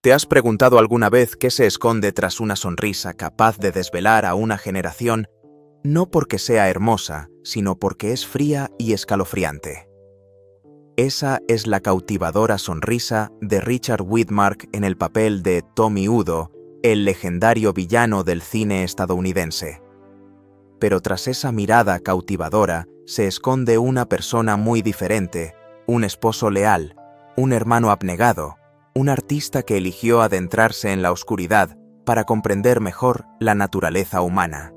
¿Te has preguntado alguna vez qué se esconde tras una sonrisa capaz de desvelar a una generación, no porque sea hermosa, sino porque es fría y escalofriante? Esa es la cautivadora sonrisa de Richard Widmark en el papel de Tommy Udo, el legendario villano del cine estadounidense. Pero tras esa mirada cautivadora se esconde una persona muy diferente, un esposo leal, un hermano abnegado, un artista que eligió adentrarse en la oscuridad para comprender mejor la naturaleza humana.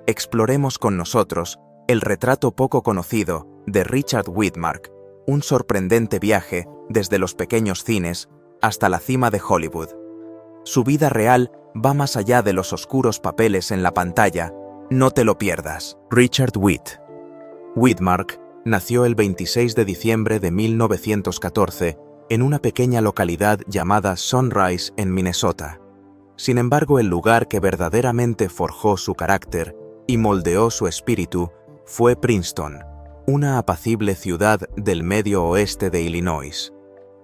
Exploremos con nosotros el retrato poco conocido de Richard Widmark, un sorprendente viaje desde los pequeños cines hasta la cima de Hollywood. Su vida real va más allá de los oscuros papeles en la pantalla. No te lo pierdas. Richard Widmark nació el 26 de diciembre de 1914 en una pequeña localidad llamada Sunrise en Minnesota. Sin embargo, el lugar que verdaderamente forjó su carácter y moldeó su espíritu fue Princeton, una apacible ciudad del medio oeste de Illinois.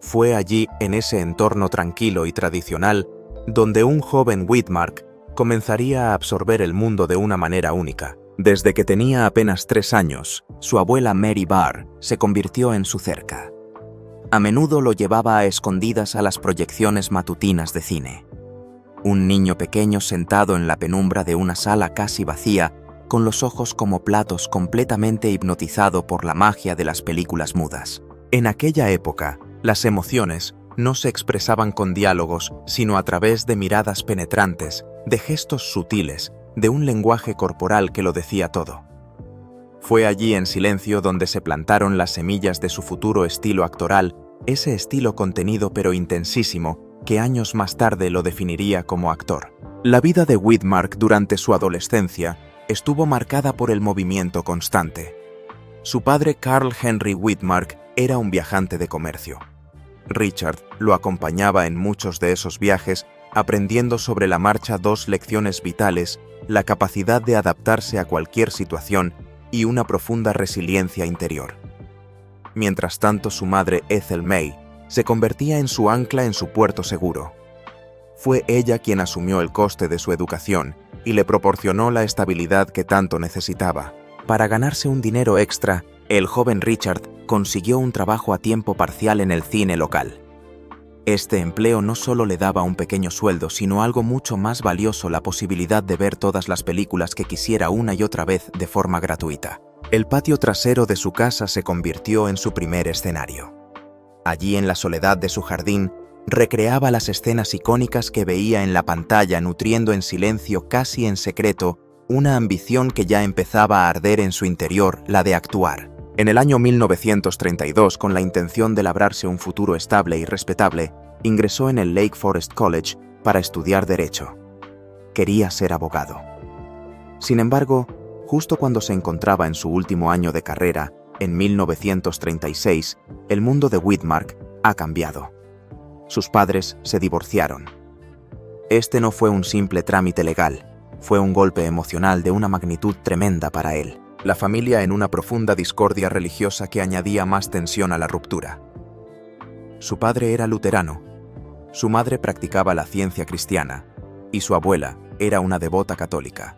Fue allí, en ese entorno tranquilo y tradicional, donde un joven Widmark comenzaría a absorber el mundo de una manera única. Desde que tenía apenas 3 años, su abuela Mary Barr se convirtió en su cerca. A menudo lo llevaba a escondidas a las proyecciones matutinas de cine. Un niño pequeño sentado en la penumbra de una sala casi vacía, con los ojos como platos, completamente hipnotizado por la magia de las películas mudas. En aquella época, las emociones no se expresaban con diálogos, sino a través de miradas penetrantes, de gestos sutiles, de un lenguaje corporal que lo decía todo. Fue allí en silencio donde se plantaron las semillas de su futuro estilo actoral, ese estilo contenido pero intensísimo, que años más tarde lo definiría como actor. La vida de Widmark durante su adolescencia estuvo marcada por el movimiento constante. Su padre Carl Henry Widmark era un viajante de comercio. Richard lo acompañaba en muchos de esos viajes, aprendiendo sobre la marcha 2 lecciones vitales: la capacidad de adaptarse a cualquier situación y una profunda resiliencia interior. Mientras tanto, su madre Ethel May se convertía en su ancla en su puerto seguro. Fue ella quien asumió el coste de su educación y le proporcionó la estabilidad que tanto necesitaba. Para ganarse un dinero extra, el joven Richard consiguió un trabajo a tiempo parcial en el cine local. Este empleo no solo le daba un pequeño sueldo, sino algo mucho más valioso: la posibilidad de ver todas las películas que quisiera una y otra vez de forma gratuita. El patio trasero de su casa se convirtió en su primer escenario. Allí, en la soledad de su jardín, recreaba las escenas icónicas que veía en la pantalla, nutriendo en silencio, casi en secreto, una ambición que ya empezaba a arder en su interior, la de actuar. En el año 1932, con la intención de labrarse un futuro estable y respetable, ingresó en el Lake Forest College para estudiar Derecho. Quería ser abogado. Sin embargo, justo cuando se encontraba en su último año de carrera, en 1936, el mundo de Widmark ha cambiado. Sus padres se divorciaron. Este no fue un simple trámite legal, fue un golpe emocional de una magnitud tremenda para él. La familia en una profunda discordia religiosa que añadía más tensión a la ruptura. Su padre era luterano, su madre practicaba la ciencia cristiana y su abuela era una devota católica.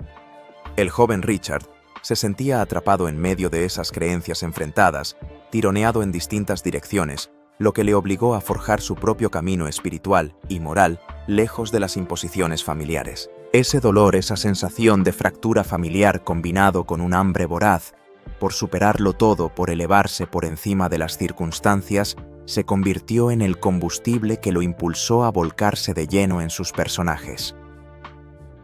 El joven Richard se sentía atrapado en medio de esas creencias enfrentadas, tironeado en distintas direcciones, lo que le obligó a forjar su propio camino espiritual y moral, lejos de las imposiciones familiares. Ese dolor, esa sensación de fractura familiar combinado con un hambre voraz por superarlo todo, por elevarse por encima de las circunstancias, se convirtió en el combustible que lo impulsó a volcarse de lleno en sus personajes.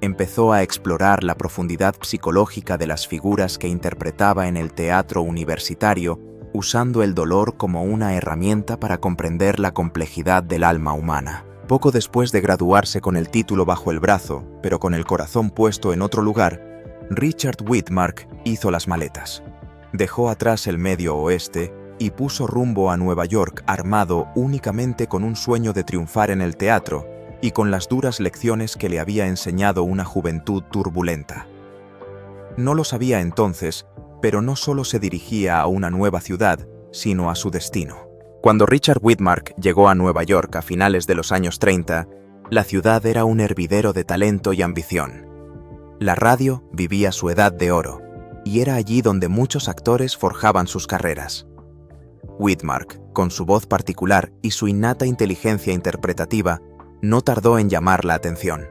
Empezó a explorar la profundidad psicológica de las figuras que interpretaba en el teatro universitario, usando el dolor como una herramienta para comprender la complejidad del alma humana. Poco después de graduarse con el título bajo el brazo, pero con el corazón puesto en otro lugar, Richard Widmark hizo las maletas. Dejó atrás el Medio Oeste y puso rumbo a Nueva York, armado únicamente con un sueño de triunfar en el teatro y con las duras lecciones que le había enseñado una juventud turbulenta. No lo sabía entonces, pero no solo se dirigía a una nueva ciudad, sino a su destino. Cuando Richard Widmark llegó a Nueva York a finales de los años 30, la ciudad era un hervidero de talento y ambición. La radio vivía su edad de oro, y era allí donde muchos actores forjaban sus carreras. Widmark, con su voz particular y su innata inteligencia interpretativa, no tardó en llamar la atención.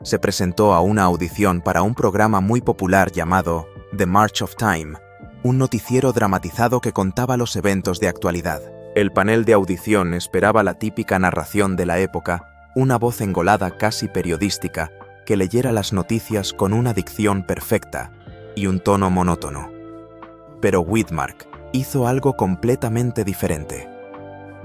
Se presentó a una audición para un programa muy popular llamado The March of Time, un noticiero dramatizado que contaba los eventos de actualidad. El panel de audición esperaba la típica narración de la época, una voz engolada casi periodística, que leyera las noticias con una dicción perfecta y un tono monótono. Pero Widmark hizo algo completamente diferente.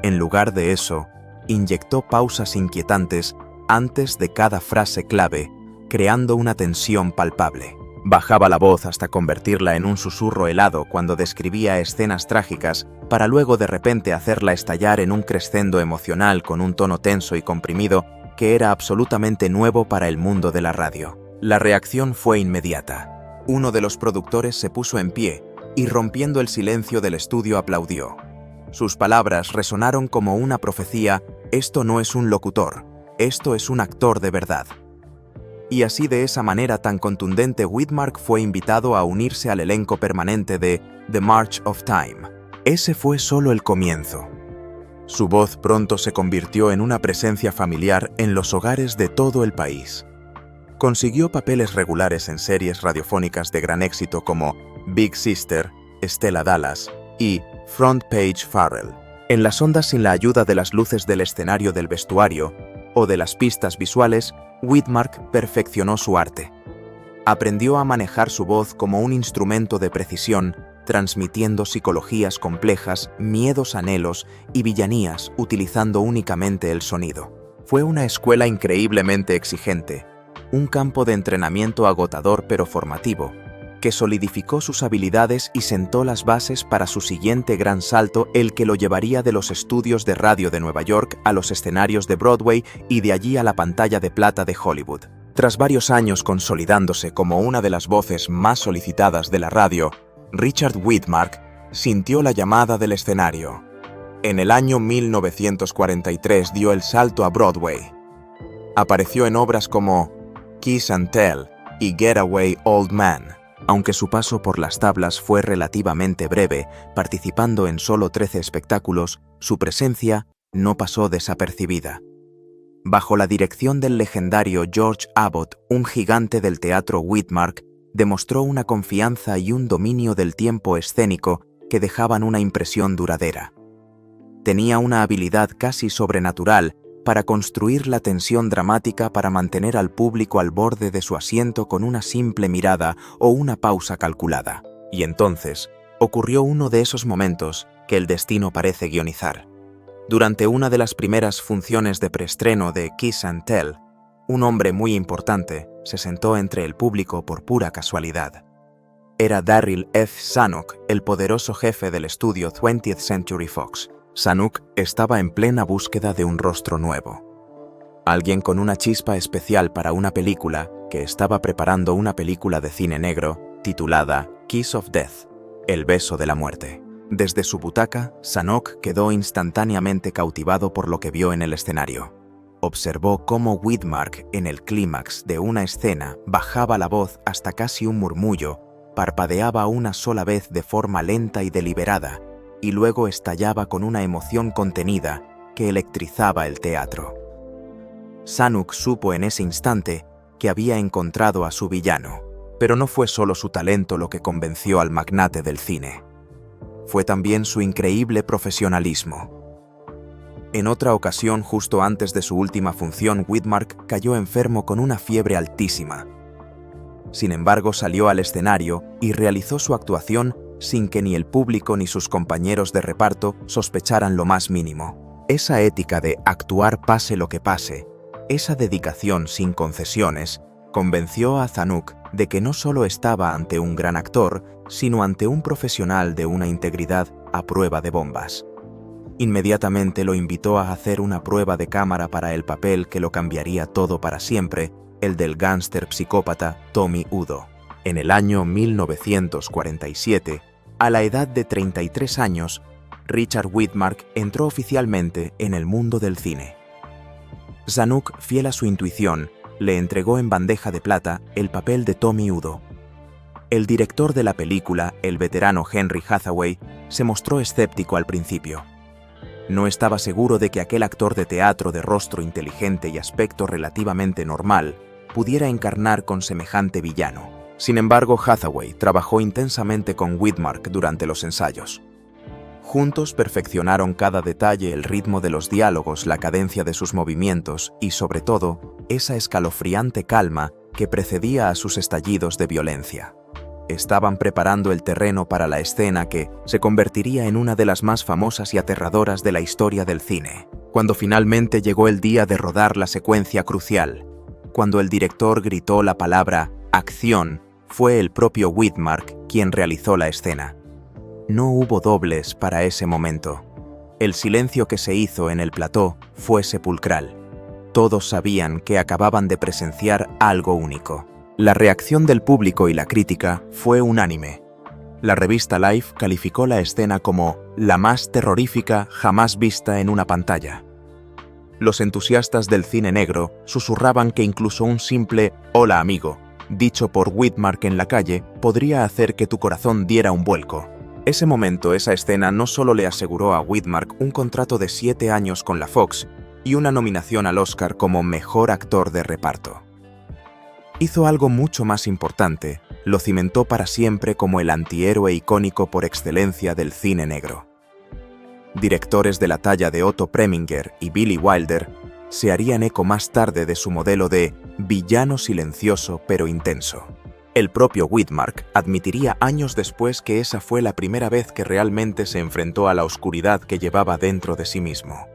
En lugar de eso, inyectó pausas inquietantes antes de cada frase clave, creando una tensión palpable. Bajaba la voz hasta convertirla en un susurro helado cuando describía escenas trágicas, para luego de repente hacerla estallar en un crescendo emocional con un tono tenso y comprimido que era absolutamente nuevo para el mundo de la radio. La reacción fue inmediata. Uno de los productores se puso en pie y, rompiendo el silencio del estudio, aplaudió. Sus palabras resonaron como una profecía: esto no es un locutor, esto es un actor de verdad. Y así, de esa manera tan contundente, Widmark fue invitado a unirse al elenco permanente de The March of Time. Ese fue solo el comienzo. Su voz pronto se convirtió en una presencia familiar en los hogares de todo el país. Consiguió papeles regulares en series radiofónicas de gran éxito como Big Sister, Stella Dallas y Front Page Farrell. En las ondas, sin la ayuda de las luces del escenario, del vestuario o de las pistas visuales, Widmark perfeccionó su arte. Aprendió a manejar su voz como un instrumento de precisión, transmitiendo psicologías complejas, miedos, anhelos y villanías utilizando únicamente el sonido. Fue una escuela increíblemente exigente, un campo de entrenamiento agotador pero formativo, que solidificó sus habilidades y sentó las bases para su siguiente gran salto, el que lo llevaría de los estudios de radio de Nueva York a los escenarios de Broadway y de allí a la pantalla de plata de Hollywood. Tras varios años consolidándose como una de las voces más solicitadas de la radio, Richard Widmark sintió la llamada del escenario. En el año 1943 dio el salto a Broadway. Apareció en obras como Kiss and Tell y Getaway Old Man. Aunque su paso por las tablas fue relativamente breve, participando en solo 13 espectáculos, su presencia no pasó desapercibida. Bajo la dirección del legendario George Abbott, un gigante del teatro, Widmark demostró una confianza y un dominio del tiempo escénico que dejaban una impresión duradera. Tenía una habilidad casi sobrenatural para construir la tensión dramática, para mantener al público al borde de su asiento con una simple mirada o una pausa calculada. Y entonces ocurrió uno de esos momentos que el destino parece guionizar. Durante una de las primeras funciones de preestreno de Kiss and Tell, un hombre muy importante se sentó entre el público por pura casualidad. Era Darryl F. Zanuck, el poderoso jefe del estudio 20th Century Fox. Zanuck estaba en plena búsqueda de un rostro nuevo. Alguien con una chispa especial para una película, que estaba preparando una película de cine negro titulada Kiss of Death, El beso de la muerte. Desde su butaca, Zanuck quedó instantáneamente cautivado por lo que vio en el escenario. Observó cómo Widmark, en el clímax de una escena, bajaba la voz hasta casi un murmullo, parpadeaba una sola vez de forma lenta y deliberada, y luego estallaba con una emoción contenida que electrizaba el teatro. Zanuck supo en ese instante que había encontrado a su villano, pero no fue solo su talento lo que convenció al magnate del cine. Fue también su increíble profesionalismo. En otra ocasión, justo antes de su última función, Widmark cayó enfermo con una fiebre altísima. Sin embargo, salió al escenario y realizó su actuación sin que ni el público ni sus compañeros de reparto sospecharan lo más mínimo. Esa ética de actuar pase lo que pase, esa dedicación sin concesiones, convenció a Zanuck de que no solo estaba ante un gran actor, sino ante un profesional de una integridad a prueba de bombas. Inmediatamente lo invitó a hacer una prueba de cámara para el papel que lo cambiaría todo para siempre, el del gángster psicópata Tommy Udo. En el año 1947, a la edad de 33 años, Richard Widmark entró oficialmente en el mundo del cine. Zanuck, fiel a su intuición, le entregó en bandeja de plata el papel de Tommy Udo. El director de la película, el veterano Henry Hathaway, se mostró escéptico al principio. No estaba seguro de que aquel actor de teatro de rostro inteligente y aspecto relativamente normal pudiera encarnar con semejante villano. Sin embargo, Hathaway trabajó intensamente con Widmark durante los ensayos. Juntos perfeccionaron cada detalle, el ritmo de los diálogos, la cadencia de sus movimientos y, sobre todo, esa escalofriante calma que precedía a sus estallidos de violencia. Estaban preparando el terreno para la escena que se convertiría en una de las más famosas y aterradoras de la historia del cine. Cuando finalmente llegó el día de rodar la secuencia crucial, cuando el director gritó la palabra «acción», fue el propio Widmark quien realizó la escena. No hubo dobles para ese momento. El silencio que se hizo en el plató fue sepulcral. Todos sabían que acababan de presenciar algo único. La reacción del público y la crítica fue unánime. La revista Life calificó la escena como la más terrorífica jamás vista en una pantalla. Los entusiastas del cine negro susurraban que incluso un simple «Hola amigo», dicho por Widmark en la calle, podría hacer que tu corazón diera un vuelco. Ese momento, esa escena, no solo le aseguró a Widmark un contrato de 7 años con la Fox y una nominación al Oscar como mejor actor de reparto. Hizo algo mucho más importante: lo cimentó para siempre como el antihéroe icónico por excelencia del cine negro. Directores de la talla de Otto Preminger y Billy Wilder se harían eco más tarde de su modelo de villano silencioso pero intenso. El propio Widmark admitiría años después que esa fue la primera vez que realmente se enfrentó a la oscuridad que llevaba dentro de sí mismo.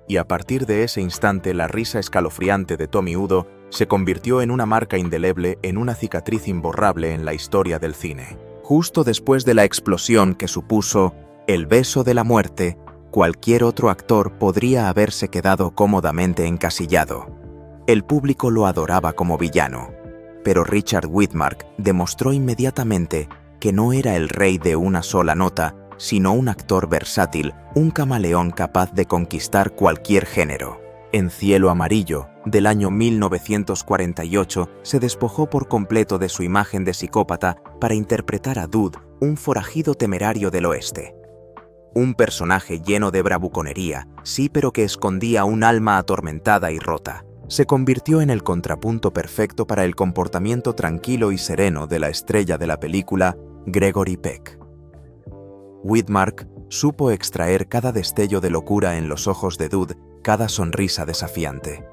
Y a partir de ese instante, la risa escalofriante de Tommy Udo se convirtió en una marca indeleble, en una cicatriz imborrable en la historia del cine. Justo después de la explosión que supuso el beso de la muerte, cualquier otro actor podría haberse quedado cómodamente encasillado. El público lo adoraba como villano, pero Richard Widmark demostró inmediatamente que no era el rey de una sola nota, sino un actor versátil, un camaleón capaz de conquistar cualquier género. En Cielo Amarillo, del año 1948, se despojó por completo de su imagen de psicópata para interpretar a Dud, un forajido temerario del oeste. Un personaje lleno de bravuconería, sí, pero que escondía un alma atormentada y rota. Se convirtió en el contrapunto perfecto para el comportamiento tranquilo y sereno de la estrella de la película, Gregory Peck. Widmark supo extraer cada destello de locura en los ojos de Dud, cada sonrisa desafiante.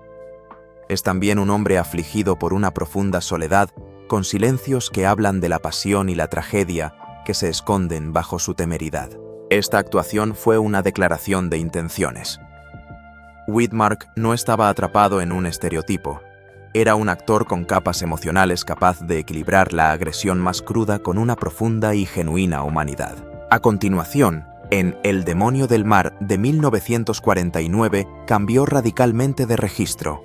Es también un hombre afligido por una profunda soledad, con silencios que hablan de la pasión y la tragedia que se esconden bajo su temeridad. Esta actuación fue una declaración de intenciones. Widmark no estaba atrapado en un estereotipo. Era un actor con capas emocionales capaz de equilibrar la agresión más cruda con una profunda y genuina humanidad. A continuación, en El demonio del mar de 1949, cambió radicalmente de registro.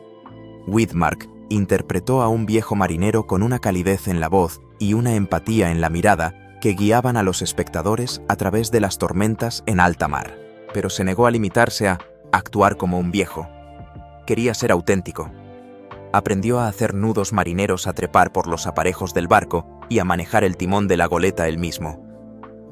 Widmark interpretó a un viejo marinero con una calidez en la voz y una empatía en la mirada que guiaban a los espectadores a través de las tormentas en alta mar. Pero se negó a limitarse a actuar como un viejo. Quería ser auténtico. Aprendió a hacer nudos marineros, a trepar por los aparejos del barco y a manejar el timón de la goleta él mismo.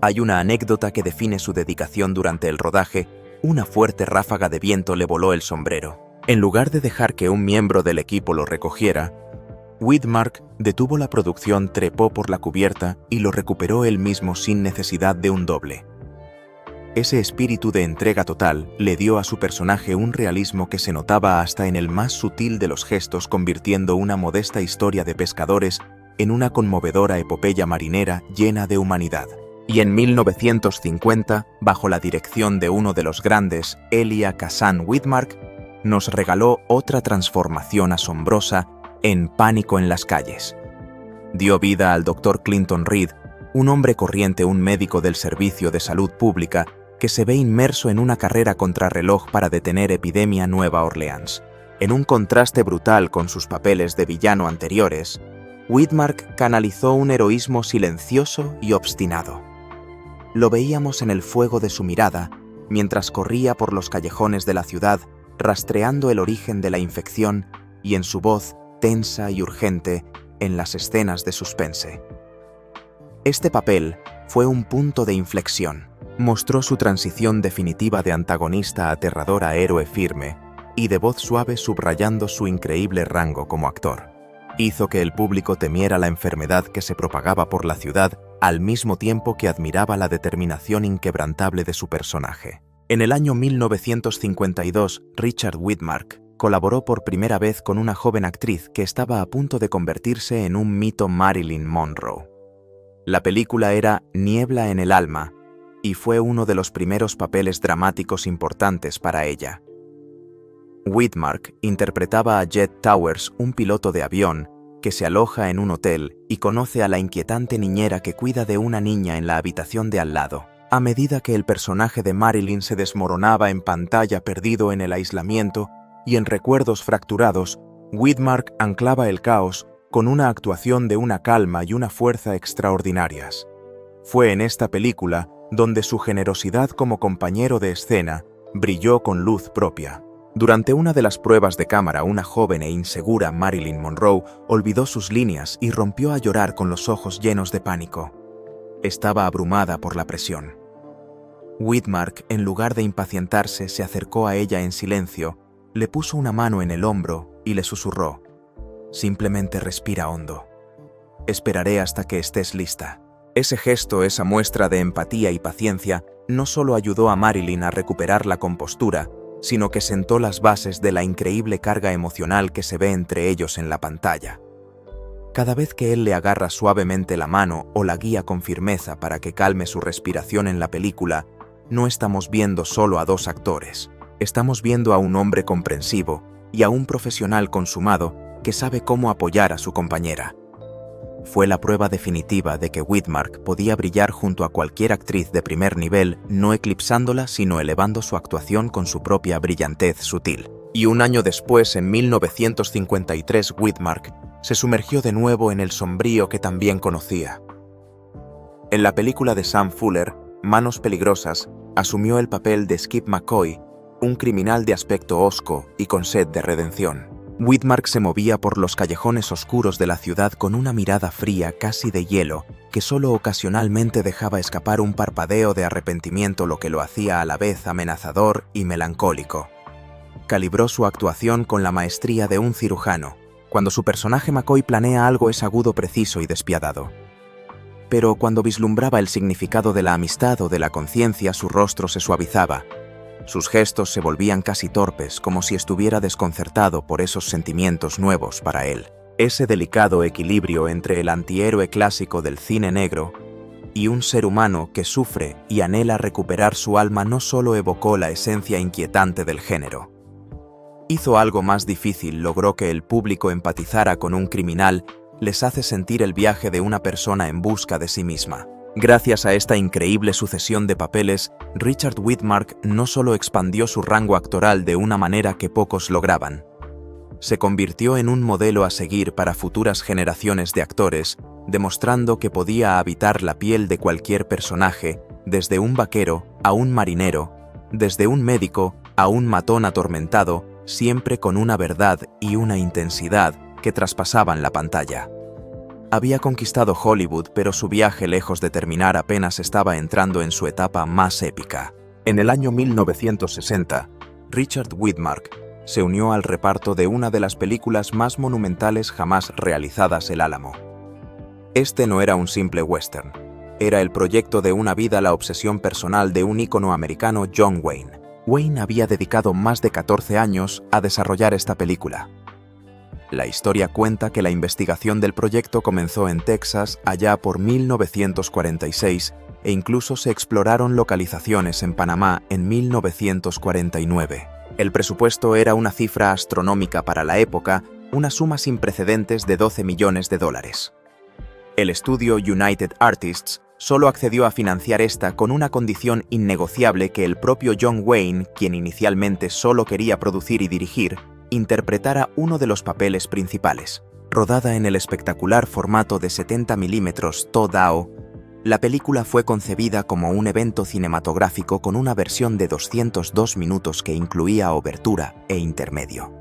Hay una anécdota que define su dedicación durante el rodaje: una fuerte ráfaga de viento le voló el sombrero. En lugar de dejar que un miembro del equipo lo recogiera, Widmark detuvo la producción, trepó por la cubierta y lo recuperó él mismo sin necesidad de un doble. Ese espíritu de entrega total le dio a su personaje un realismo que se notaba hasta en el más sutil de los gestos, convirtiendo una modesta historia de pescadores en una conmovedora epopeya marinera llena de humanidad. Y en 1950, bajo la dirección de uno de los grandes, Elia Kazan Widmark, nos regaló otra transformación asombrosa en Pánico en las calles. Dio vida al Dr. Clinton Reed, un hombre corriente, un médico del Servicio de Salud Pública que se ve inmerso en una carrera contrarreloj para detener epidemia Nueva Orleans. En un contraste brutal con sus papeles de villano anteriores, Widmark canalizó un heroísmo silencioso y obstinado. Lo veíamos en el fuego de su mirada, mientras corría por los callejones de la ciudad, rastreando el origen de la infección, y en su voz, tensa y urgente, en las escenas de suspense. Este papel fue un punto de inflexión. Mostró su transición definitiva de antagonista aterrador a héroe firme, y de voz suave subrayando su increíble rango como actor. Hizo que el público temiera la enfermedad que se propagaba por la ciudad, al mismo tiempo que admiraba la determinación inquebrantable de su personaje. En el año 1952, Richard Widmark colaboró por primera vez con una joven actriz que estaba a punto de convertirse en un mito, Marilyn Monroe. La película era Niebla en el alma, y fue uno de los primeros papeles dramáticos importantes para ella. Widmark interpretaba a Jed Towers, un piloto de avión que se aloja en un hotel y conoce a la inquietante niñera que cuida de una niña en la habitación de al lado. A medida que el personaje de Marilyn se desmoronaba en pantalla, perdido en el aislamiento y en recuerdos fracturados, Widmark anclaba el caos con una actuación de una calma y una fuerza extraordinarias. Fue en esta película donde su generosidad como compañero de escena brilló con luz propia. Durante una de las pruebas de cámara, una joven e insegura Marilyn Monroe olvidó sus líneas y rompió a llorar con los ojos llenos de pánico. Estaba abrumada por la presión. Widmark, en lugar de impacientarse, se acercó a ella en silencio, le puso una mano en el hombro y le susurró: «Simplemente respira hondo. Esperaré hasta que estés lista». Ese gesto, esa muestra de empatía y paciencia, no solo ayudó a Marilyn a recuperar la compostura, sino que sentó las bases de la increíble carga emocional que se ve entre ellos en la pantalla. Cada vez que él le agarra suavemente la mano o la guía con firmeza para que calme su respiración en la película, no estamos viendo solo a dos actores, estamos viendo a un hombre comprensivo y a un profesional consumado que sabe cómo apoyar a su compañera. Fue la prueba definitiva de que Widmark podía brillar junto a cualquier actriz de primer nivel, no eclipsándola, sino elevando su actuación con su propia brillantez sutil. Y un año después, en 1953, Widmark se sumergió de nuevo en el sombrío que también conocía. En la película de Sam Fuller, Manos peligrosas, asumió el papel de Skip McCoy, un criminal de aspecto hosco y con sed de redención. Widmark se movía por los callejones oscuros de la ciudad con una mirada fría, casi de hielo, que solo ocasionalmente dejaba escapar un parpadeo de arrepentimiento, lo que lo hacía a la vez amenazador y melancólico. Calibró su actuación con la maestría de un cirujano. Cuando su personaje McCoy planea algo, es agudo, preciso y despiadado. Pero cuando vislumbraba el significado de la amistad o de la conciencia, su rostro se suavizaba. Sus gestos se volvían casi torpes, como si estuviera desconcertado por esos sentimientos nuevos para él. Ese delicado equilibrio entre el antihéroe clásico del cine negro y un ser humano que sufre y anhela recuperar su alma no solo evocó la esencia inquietante del género. Hizo algo más difícil, logró que el público empatizara con un criminal, les hace sentir el viaje de una persona en busca de sí misma. Gracias a esta increíble sucesión de papeles, Richard Widmark no solo expandió su rango actoral de una manera que pocos lograban. Se convirtió en un modelo a seguir para futuras generaciones de actores, demostrando que podía habitar la piel de cualquier personaje, desde un vaquero a un marinero, desde un médico a un matón atormentado, siempre con una verdad y una intensidad que traspasaban la pantalla. Había conquistado Hollywood, pero su viaje, lejos de terminar, apenas estaba entrando en su etapa más épica. En el año 1960, Richard Widmark se unió al reparto de una de las películas más monumentales jamás realizadas, El Álamo. Este no era un simple western, era el proyecto de una vida, la obsesión personal de un ícono americano, John Wayne. Wayne había dedicado más de 14 años a desarrollar esta película. La historia cuenta que la investigación del proyecto comenzó en Texas allá por 1946 e incluso se exploraron localizaciones en Panamá en 1949. El presupuesto era una cifra astronómica para la época, una suma sin precedentes de $12 millones. El estudio United Artists solo accedió a financiar esta con una condición innegociable: que el propio John Wayne, quien inicialmente solo quería producir y dirigir, interpretara uno de los papeles principales. Rodada en el espectacular formato de 70 mm TODAO, La película fue concebida como un evento cinematográfico con una versión de 202 minutos que incluía obertura e intermedio.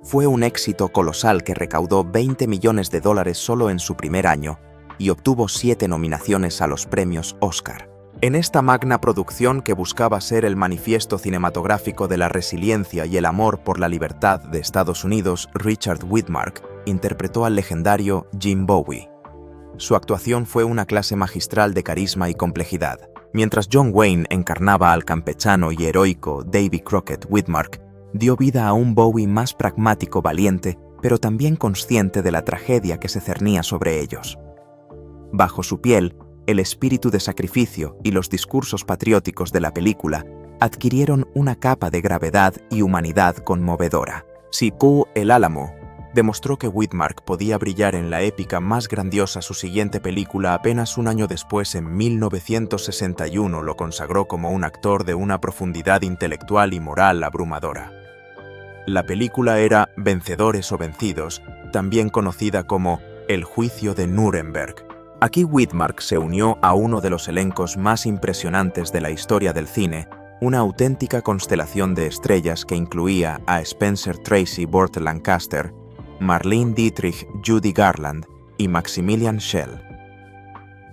Fue un éxito colosal que recaudó $20 millones solo en su primer año y obtuvo 7 nominaciones a los premios Oscar. En esta magna producción que buscaba ser el manifiesto cinematográfico de la resiliencia y el amor por la libertad de Estados Unidos, Richard Widmark interpretó al legendario Jim Bowie. Su actuación fue una clase magistral de carisma y complejidad. Mientras John Wayne encarnaba al campechano y heroico Davy Crockett Widmark, dio vida a un Bowie más pragmático, valiente, pero también consciente de la tragedia que se cernía sobre ellos. Bajo su piel, el espíritu de sacrificio y los discursos patrióticos de la película adquirieron una capa de gravedad y humanidad conmovedora. Sipú El Álamo demostró que Widmark podía brillar en la épica más grandiosa. Su siguiente película, apenas un año después, en 1961, lo consagró como un actor de una profundidad intelectual y moral abrumadora. La película era Vencedores o Vencidos, también conocida como El Juicio de Nuremberg. Aquí Widmark se unió a uno de los elencos más impresionantes de la historia del cine, una auténtica constelación de estrellas que incluía a Spencer Tracy, Burt Lancaster, Marlene Dietrich, Judy Garland y Maximilian Schell.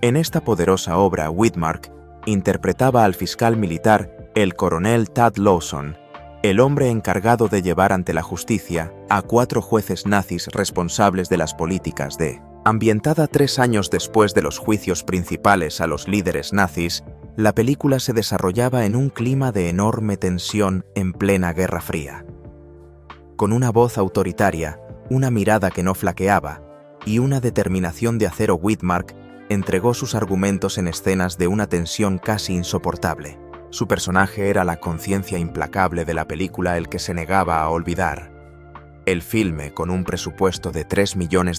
En esta poderosa obra, Widmark interpretaba al fiscal militar, el coronel Tad Lawson, el hombre encargado de llevar ante la justicia a 4 jueces nazis responsables de las políticas de. Ambientada 3 años después de los juicios principales a los líderes nazis, la película se desarrollaba en un clima de enorme tensión en plena Guerra Fría. Con una voz autoritaria, una mirada que no flaqueaba y una determinación de acero, Widmark entregó sus argumentos en escenas de una tensión casi insoportable. Su personaje era la conciencia implacable de la película, el que se negaba a olvidar. El filme, con un presupuesto de $3 millones,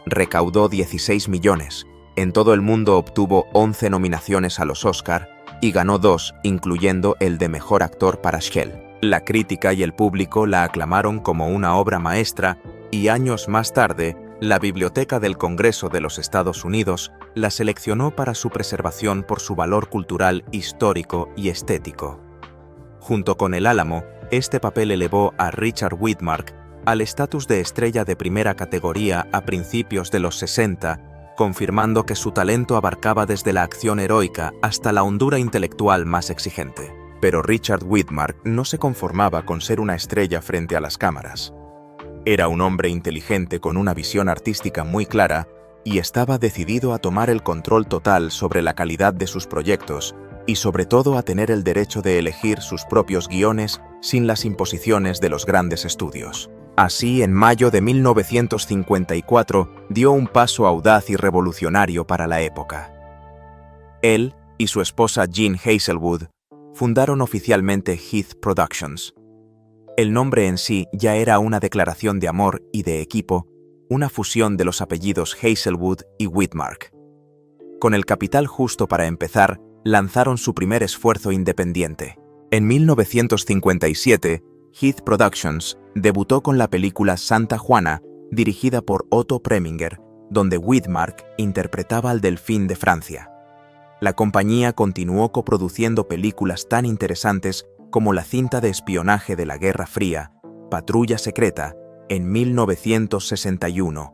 recaudó 16 millones. En todo el mundo obtuvo 11 nominaciones a los Oscar y ganó 2, incluyendo el de Mejor Actor para Schell. La crítica y el público la aclamaron como una obra maestra y años más tarde, la Biblioteca del Congreso de los Estados Unidos la seleccionó para su preservación por su valor cultural, histórico y estético. Junto con El Álamo, este papel elevó a Richard Widmark al estatus de estrella de primera categoría a principios de los 60, confirmando que su talento abarcaba desde la acción heroica hasta la hondura intelectual más exigente. Pero Richard Widmark no se conformaba con ser una estrella frente a las cámaras. Era un hombre inteligente con una visión artística muy clara y estaba decidido a tomar el control total sobre la calidad de sus proyectos y sobre todo a tener el derecho de elegir sus propios guiones sin las imposiciones de los grandes estudios. Así, en mayo de 1954, dio un paso audaz y revolucionario para la época. Él y su esposa Jean Hazelwood fundaron oficialmente Heath Productions. El nombre en sí ya era una declaración de amor y de equipo, una fusión de los apellidos Hazelwood y Widmark. Con el capital justo para empezar, lanzaron su primer esfuerzo independiente. En 1957, Heath Productions debutó con la película Santa Juana, dirigida por Otto Preminger, donde Widmark interpretaba al Delfín de Francia. La compañía continuó coproduciendo películas tan interesantes como la cinta de espionaje de la Guerra Fría, Patrulla Secreta, en 1961,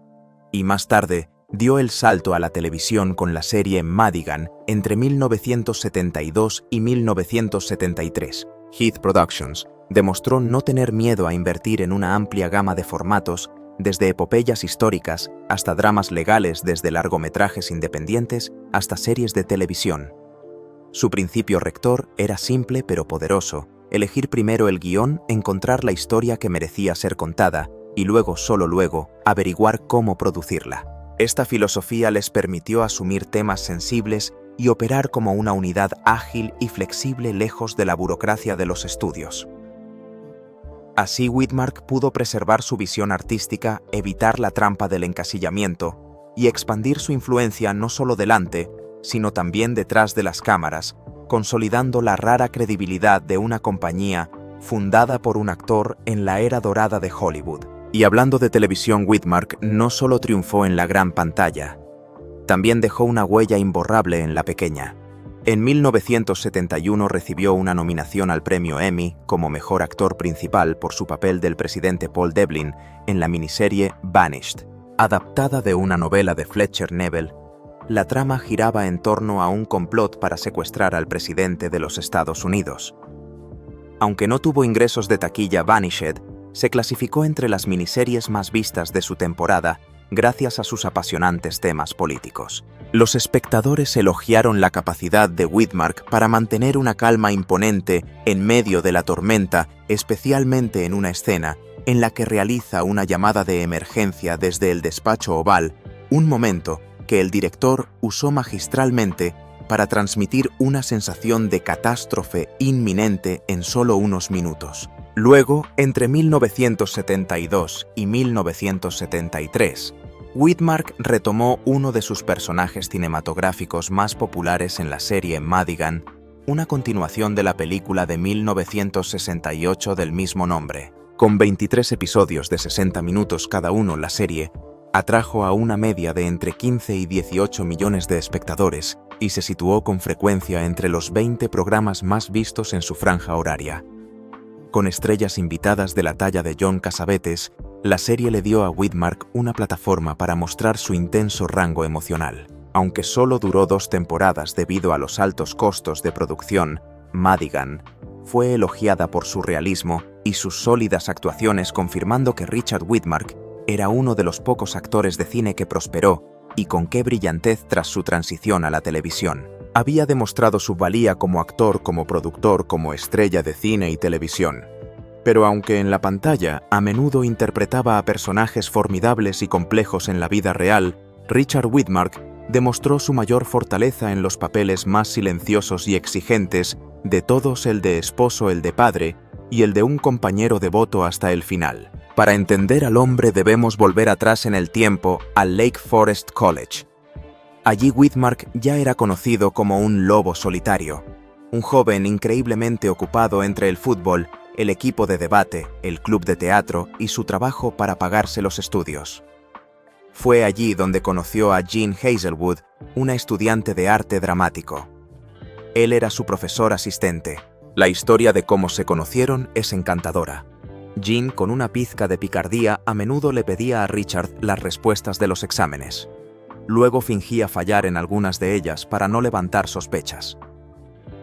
y más tarde dio el salto a la televisión con la serie Madigan entre 1972 y 1973. Heath Productions demostró no tener miedo a invertir en una amplia gama de formatos, desde epopeyas históricas hasta dramas legales, desde largometrajes independientes hasta series de televisión. Su principio rector era simple pero poderoso: elegir primero el guión, encontrar la historia que merecía ser contada y luego, solo luego, averiguar cómo producirla. Esta filosofía les permitió asumir temas sensibles y operar como una unidad ágil y flexible lejos de la burocracia de los estudios. Así, Widmark pudo preservar su visión artística, evitar la trampa del encasillamiento y expandir su influencia no solo delante, sino también detrás de las cámaras, consolidando la rara credibilidad de una compañía fundada por un actor en la era dorada de Hollywood. Y hablando de televisión, Widmark no solo triunfó en la gran pantalla. también dejó una huella imborrable en la pequeña. En 1971 recibió una nominación al premio Emmy como mejor actor principal por su papel del presidente Paul Devlin en la miniserie Vanished. Adaptada de una novela de Fletcher Neville, la trama giraba en torno a un complot para secuestrar al presidente de los Estados Unidos. Aunque no tuvo ingresos de taquilla, Vanished se clasificó entre las miniseries más vistas de su temporada gracias a sus apasionantes temas políticos. Los espectadores elogiaron la capacidad de Widmark para mantener una calma imponente en medio de la tormenta, especialmente en una escena en la que realiza una llamada de emergencia desde el despacho oval, un momento que el director usó magistralmente para transmitir una sensación de catástrofe inminente en solo unos minutos. Luego, entre 1972 y 1973, Widmark retomó uno de sus personajes cinematográficos más populares en la serie Madigan, una continuación de la película de 1968 del mismo nombre. Con 23 episodios de 60 minutos cada uno, la serie atrajo a una media de entre 15 y 18 millones de espectadores y se situó con frecuencia entre los 20 programas más vistos en su franja horaria. Con estrellas invitadas de la talla de John Cassavetes, la serie le dio a Widmark una plataforma para mostrar su intenso rango emocional. Aunque solo duró 2 temporadas debido a los altos costos de producción, Madigan fue elogiada por su realismo y sus sólidas actuaciones, confirmando que Richard Widmark era uno de los pocos actores de cine que prosperó, y con qué brillantez tras su transición a la televisión. Había demostrado su valía como actor, como productor, como estrella de cine y televisión. Pero aunque en la pantalla a menudo interpretaba a personajes formidables y complejos en la vida real, Richard Widmark demostró su mayor fortaleza en los papeles más silenciosos y exigentes, de todos el de esposo, el de padre y el de un compañero devoto hasta el final. Para entender al hombre debemos volver atrás en el tiempo al Lake Forest College. Allí Widmark ya era conocido como un lobo solitario, un joven increíblemente ocupado entre el fútbol, el equipo de debate, el club de teatro y su trabajo para pagarse los estudios. Fue allí donde conoció a Jean Hazelwood, una estudiante de arte dramático. Él era su profesor asistente. La historia de cómo se conocieron es encantadora. Jean, con una pizca de picardía, a menudo le pedía a Richard las respuestas de los exámenes. Luego fingía fallar en algunas de ellas para no levantar sospechas.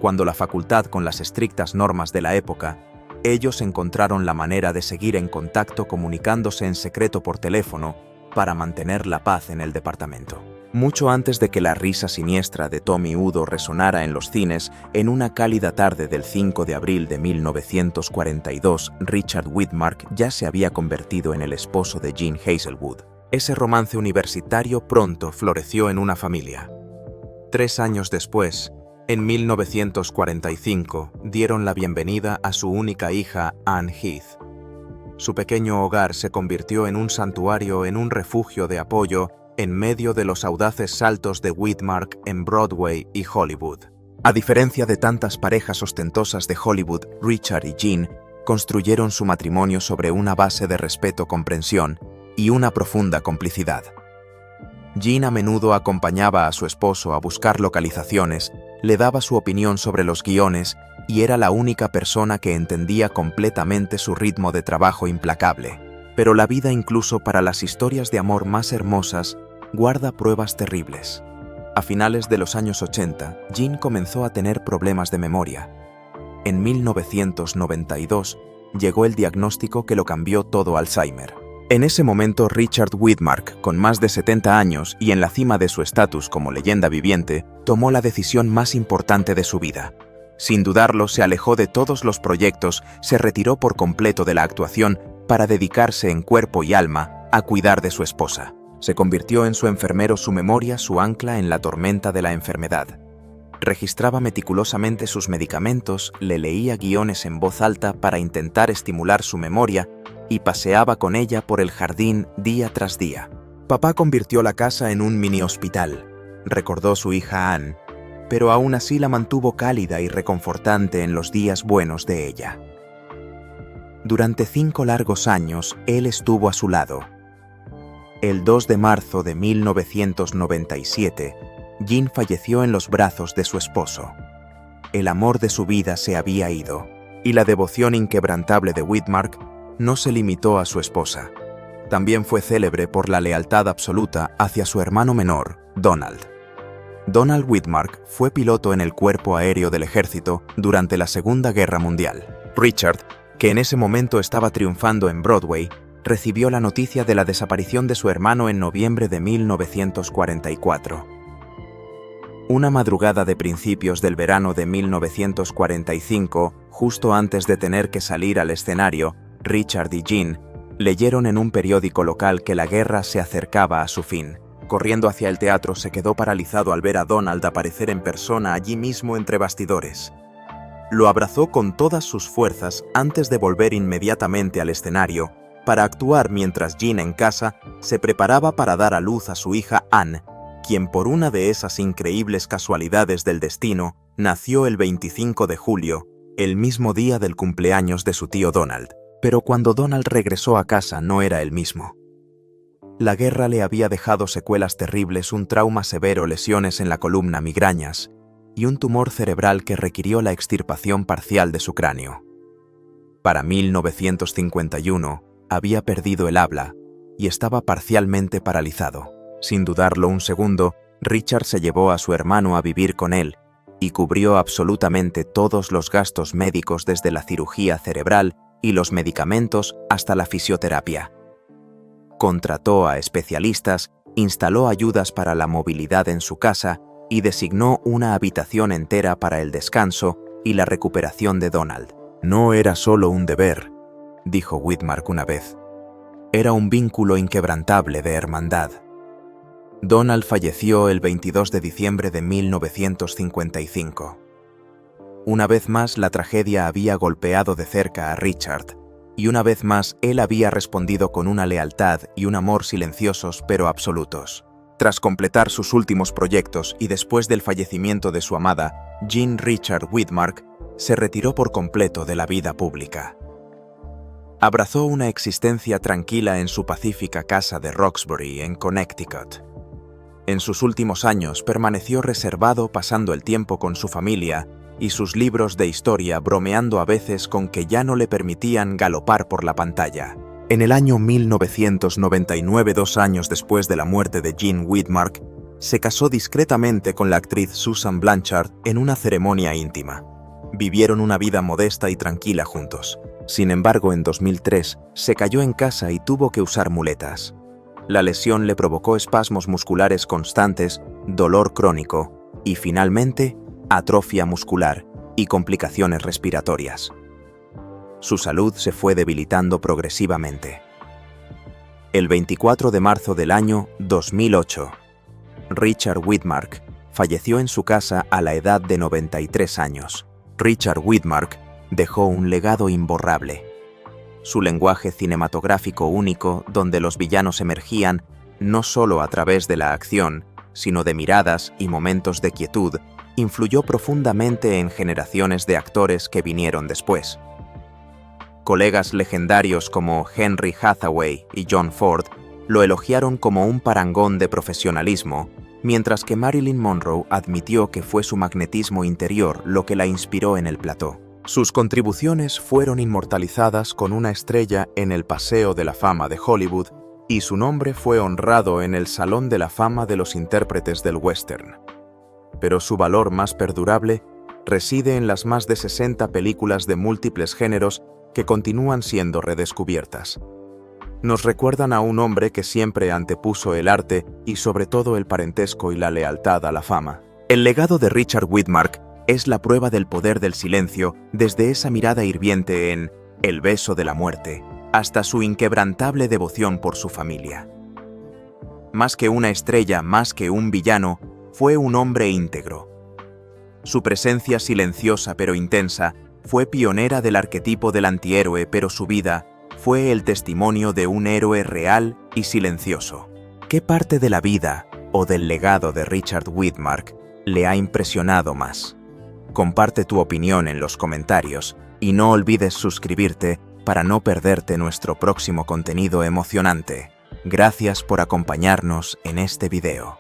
Cuando la facultad, con las estrictas normas de la época, ellos encontraron la manera de seguir en contacto comunicándose en secreto por teléfono para mantener la paz en el departamento. Mucho antes de que la risa siniestra de Tommy Udo resonara en los cines, en una cálida tarde del 5 de abril de 1942, Richard Widmark ya se había convertido en el esposo de Jean Hazelwood. Ese romance universitario pronto floreció en una familia. 3 años después, en 1945, dieron la bienvenida a su única hija, Anne Heath. Su pequeño hogar se convirtió en un santuario, en un refugio de apoyo en medio de los audaces saltos de Widmark en Broadway y Hollywood. A diferencia de tantas parejas ostentosas de Hollywood, Richard y Jean construyeron su matrimonio sobre una base de respeto, comprensión y una profunda complicidad. Jean a menudo acompañaba a su esposo a buscar localizaciones, le daba su opinión sobre los guiones y era la única persona que entendía completamente su ritmo de trabajo implacable. Pero la vida, incluso para las historias de amor más hermosas, guarda pruebas terribles. A finales de los años 80, Jean comenzó a tener problemas de memoria. En 1992 llegó el diagnóstico que lo cambió todo: Alzheimer. En ese momento, Richard Widmark, con más de 70 años y en la cima de su estatus como leyenda viviente, tomó la decisión más importante de su vida. Sin dudarlo, se alejó de todos los proyectos, se retiró por completo de la actuación para dedicarse en cuerpo y alma a cuidar de su esposa. Se convirtió en su enfermero, su memoria, su ancla en la tormenta de la enfermedad. Registraba meticulosamente sus medicamentos, le leía guiones en voz alta para intentar estimular su memoria y paseaba con ella por el jardín día tras día. Papá convirtió la casa en un mini hospital, recordó su hija Anne, pero aún así la mantuvo cálida y reconfortante en los días buenos de ella. Durante 5 largos años, él estuvo a su lado. El 2 de marzo de 1997, Jean falleció en los brazos de su esposo. El amor de su vida se había ido, y la devoción inquebrantable de Widmark no se limitó a su esposa. También fue célebre por la lealtad absoluta hacia su hermano menor, Donald. Donald Widmark fue piloto en el Cuerpo Aéreo del Ejército durante la Segunda Guerra Mundial. Richard, que en ese momento estaba triunfando en Broadway, recibió la noticia de la desaparición de su hermano en noviembre de 1944. Una madrugada de principios del verano de 1945, justo antes de tener que salir al escenario, Richard y Jean leyeron en un periódico local que la guerra se acercaba a su fin. Corriendo hacia el teatro, se quedó paralizado al ver a Donald aparecer en persona allí mismo entre bastidores. Lo abrazó con todas sus fuerzas antes de volver inmediatamente al escenario para actuar mientras Jean en casa se preparaba para dar a luz a su hija Anne, quien por una de esas increíbles casualidades del destino nació el 25 de julio, el mismo día del cumpleaños de su tío Donald. Pero cuando Donald regresó a casa no era el mismo. La guerra le había dejado secuelas terribles, un trauma severo, lesiones en la columna, migrañas y un tumor cerebral que requirió la extirpación parcial de su cráneo. Para 1951 había perdido el habla y estaba parcialmente paralizado. Sin dudarlo un segundo, Richard se llevó a su hermano a vivir con él y cubrió absolutamente todos los gastos médicos, desde la cirugía cerebral y los medicamentos hasta la fisioterapia. Contrató a especialistas, instaló ayudas para la movilidad en su casa y designó una habitación entera para el descanso y la recuperación de Donald. No era solo un deber, dijo Widmark una vez. Era un vínculo inquebrantable de hermandad. Donald falleció el 22 de diciembre de 1955. Una vez más, la tragedia había golpeado de cerca a Richard, y una vez más él había respondido con una lealtad y un amor silenciosos pero absolutos. Tras completar sus últimos proyectos y después del fallecimiento de su amada, Jean Richard Widmark se retiró por completo de la vida pública. Abrazó una existencia tranquila en su pacífica casa de Roxbury, en Connecticut. En sus últimos años permaneció reservado, pasando el tiempo con su familia y sus libros de historia, bromeando a veces con que ya no le permitían galopar por la pantalla. En el año 1999, 2 años después de la muerte de Jean Widmark, se casó discretamente con la actriz Susan Blanchard en una ceremonia íntima. Vivieron una vida modesta y tranquila juntos. Sin embargo, en 2003 se cayó en casa y tuvo que usar muletas. La lesión le provocó espasmos musculares constantes, dolor crónico y, finalmente, atrofia muscular y complicaciones respiratorias. Su salud se fue debilitando progresivamente. El 24 de marzo del año 2008, Richard Widmark falleció en su casa a la edad de 93 años. Richard Widmark dejó un legado imborrable. Su lenguaje cinematográfico único, donde los villanos emergían no solo a través de la acción, sino de miradas y momentos de quietud, influyó profundamente en generaciones de actores que vinieron después. Colegas legendarios como Henry Hathaway y John Ford lo elogiaron como un parangón de profesionalismo, mientras que Marilyn Monroe admitió que fue su magnetismo interior lo que la inspiró en el plató. Sus contribuciones fueron inmortalizadas con una estrella en el Paseo de la Fama de Hollywood y su nombre fue honrado en el Salón de la Fama de los Intérpretes del Western. Pero su valor más perdurable reside en las más de 60 películas de múltiples géneros que continúan siendo redescubiertas. Nos recuerdan a un hombre que siempre antepuso el arte y sobre todo el parentesco y la lealtad a la fama. El legado de Richard Widmark es la prueba del poder del silencio, desde esa mirada hirviente en El beso de la muerte, hasta su inquebrantable devoción por su familia. Más que una estrella, más que un villano, fue un hombre íntegro. Su presencia silenciosa pero intensa fue pionera del arquetipo del antihéroe, pero su vida fue el testimonio de un héroe real y silencioso. ¿Qué parte de la vida o del legado de Richard Widmark le ha impresionado más? Comparte tu opinión en los comentarios y no olvides suscribirte para no perderte nuestro próximo contenido emocionante. Gracias por acompañarnos en este video.